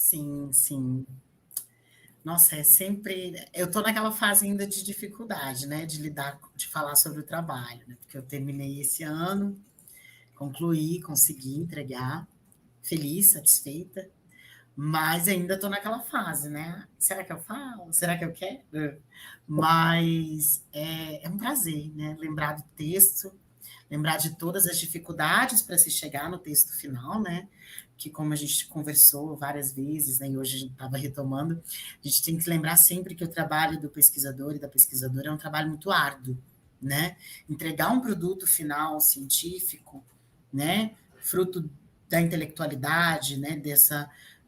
Sim, sim. Nossa, é sempre. Eu estou naquela fase ainda de dificuldade, né? De lidar, de falar sobre o trabalho, né? Porque eu terminei esse ano, concluí, consegui entregar, feliz, satisfeita, mas ainda estou naquela fase, né? Será que eu falo? Será que eu quero? Mas é um prazer, né? Lembrar do texto, lembrar de todas as dificuldades para se chegar no texto final, né? Que como a gente conversou várias vezes, né, e hoje a gente estava retomando, a gente tem que lembrar sempre que o trabalho do pesquisador e da pesquisadora é um trabalho muito árduo, né? Entregar um produto final científico, né, fruto da intelectualidade, né,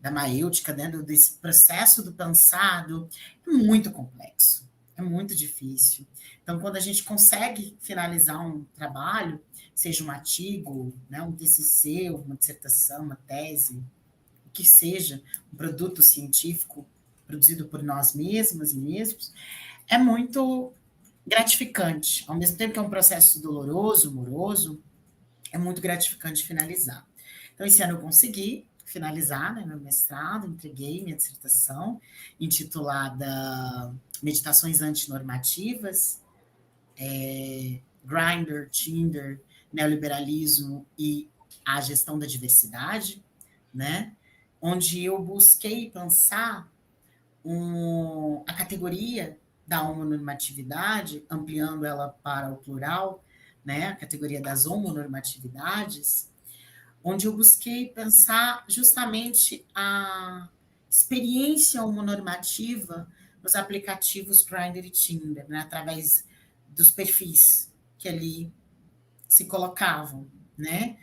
da maêutica, né, desse processo do pensado, é muito complexo, é muito difícil. Então, quando a gente consegue finalizar um trabalho, seja um artigo, né, um TCC, uma dissertação, uma tese, o que seja, um produto científico produzido por nós mesmas e mesmos, é muito gratificante. Ao mesmo tempo que é um processo doloroso, moroso, é muito gratificante finalizar. Então, esse ano eu consegui finalizar, né, meu mestrado, entreguei minha dissertação, intitulada Meditações Antinormativas, Grindr, Tinder, neoliberalismo e a gestão da diversidade, né? Onde eu busquei pensar a categoria da homonormatividade, ampliando ela para o plural, né? A categoria das homonormatividades, onde eu busquei pensar justamente a experiência homonormativa nos aplicativos Grindr e Tinder, né? Através dos perfis que ali se colocavam, né?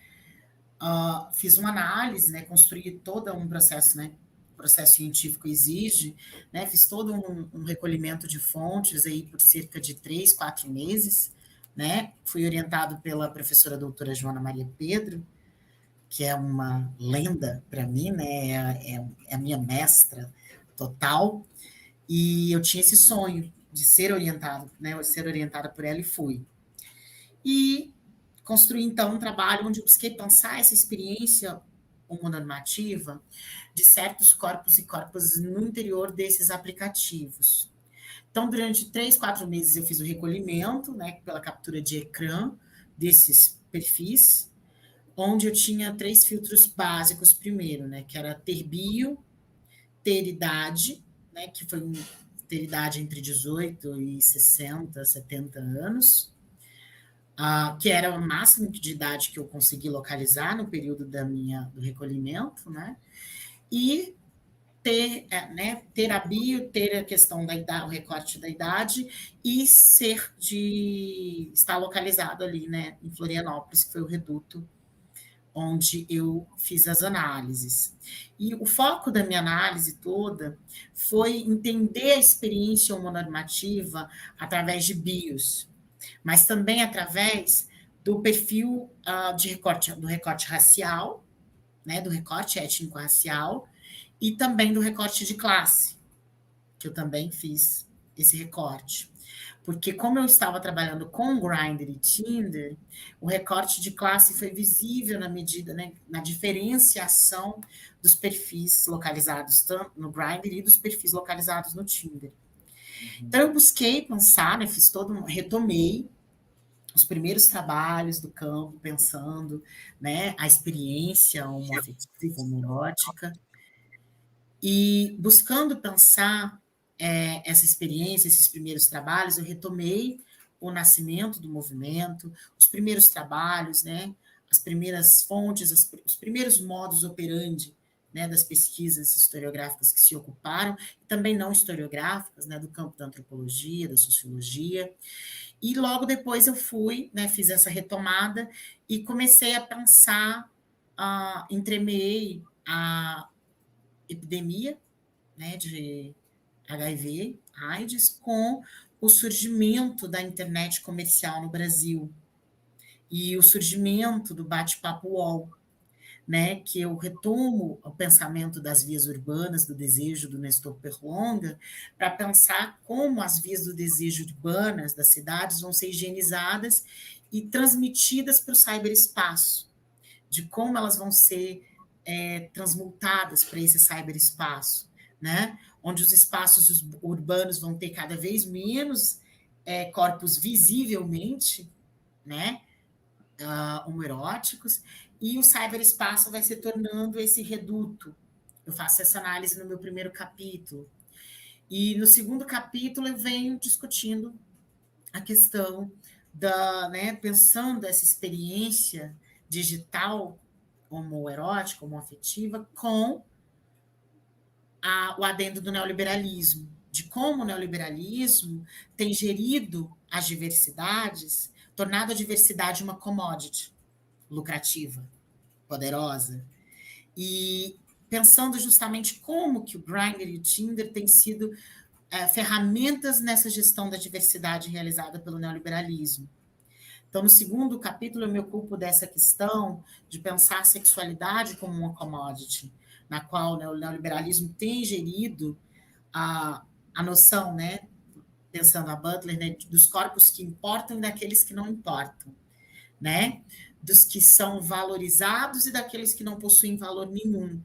Fiz uma análise, né? Construí todo um processo, né? O processo científico exige, né? Fiz todo um recolhimento de fontes aí por cerca de 3, 4 meses, né? Fui orientado pela professora doutora Joana Maria Pedro, que é uma lenda para mim, né? É a minha mestra total. E eu tinha esse sonho de ser orientado, né? Ser orientada por ela e fui. E construí, então, um trabalho onde eu busquei pensar essa experiência homonormativa de certos corpos e corpos no interior desses aplicativos. Então, durante 3, 4 meses, eu fiz o recolhimento, né, pela captura de ecrã desses perfis, onde eu tinha 3 filtros básicos primeiro, né, que era ter bio, ter idade, né, que foi ter idade entre 18 e 60, 70 anos, que era o máximo de idade que eu consegui localizar no período do recolhimento, né? E ter a bio, ter a questão da idade, o recorte da idade e estar localizado ali, né, em Florianópolis, que foi o reduto onde eu fiz as análises. E o foco da minha análise toda foi entender a experiência homonormativa através de bios, mas também através do perfil do recorte racial, né, do recorte étnico-racial, e também do recorte de classe, que eu também fiz esse recorte. Porque como eu estava trabalhando com Grindr e Tinder, o recorte de classe foi visível na medida, né, na diferenciação dos perfis localizados no Grindr e dos perfis localizados no Tinder. Então eu busquei pensar, né, retomei os primeiros trabalhos do campo, pensando, né, a experiência homoafetiva, homoerótica, e buscando pensar essa experiência, esses primeiros trabalhos, eu retomei o nascimento do movimento, os primeiros trabalhos, né, as primeiras fontes, os primeiros modus operandi, né, das pesquisas historiográficas que se ocuparam, e também não historiográficas, né, do campo da antropologia, da sociologia. E logo depois eu fui, né, fiz essa retomada e comecei a pensar, entremeei a epidemia, né, de HIV, AIDS, com o surgimento da internet comercial no Brasil e o surgimento do bate-papo UOL, né, que eu retomo o pensamento das vias urbanas, do desejo do Nestor Perlonga, para pensar como as vias do desejo urbanas das cidades vão ser higienizadas e transmitidas para o cyberespaço, de como elas vão ser transmutadas para esse cyberespaço, né? Onde os espaços urbanos vão ter cada vez menos corpos visivelmente, né? Homoeróticos, e o cyberespaço vai se tornando esse reduto. Eu faço essa análise no meu primeiro capítulo. E no segundo capítulo eu venho discutindo a questão né, pensando essa experiência digital homoerótica, homoafetiva, com o adendo do neoliberalismo, de como o neoliberalismo tem gerido as diversidades, tornado a diversidade uma commodity lucrativa, poderosa, e pensando justamente como que o Grindr e o Tinder têm sido ferramentas nessa gestão da diversidade realizada pelo neoliberalismo. Então, no segundo capítulo, eu me ocupo dessa questão de pensar a sexualidade como uma commodity, na qual, né, o neoliberalismo tem gerido a noção, né, pensando a Butler, né, dos corpos que importam e daqueles que não importam, né, dos que são valorizados e daqueles que não possuem valor nenhum.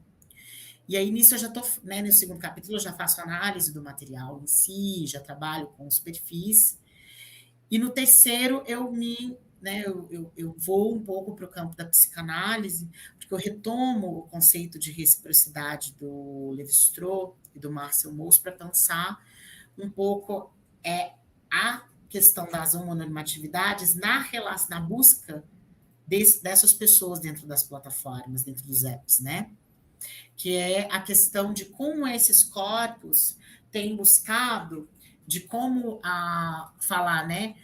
E aí, nisso, eu já estou, né, no segundo capítulo, eu já faço análise do material em si, já trabalho com os perfis. E no terceiro, eu vou um pouco para o campo da psicanálise, porque eu retomo o conceito de reciprocidade do Lévi-Strauss e do Marcel Mauss para pensar um pouco a questão das homonormatividades na busca dessas pessoas dentro das plataformas, dentro dos apps, né? Que é a questão de como esses corpos têm buscado, de como falar, né?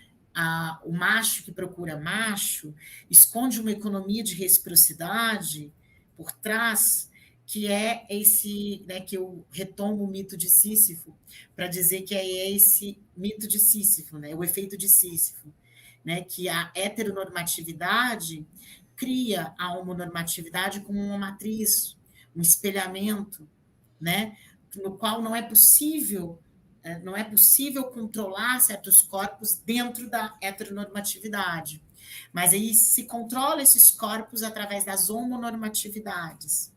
O macho que procura macho esconde uma economia de reciprocidade por trás, que é esse, né, que eu retomo o mito de Sísifo, para dizer que é esse mito de Sísifo, né, o efeito de Sísifo, né, que a heteronormatividade cria a homonormatividade como uma matriz, um espelhamento, né, no qual não é possível controlar certos corpos dentro da heteronormatividade. Mas aí se controla esses corpos através das homonormatividades.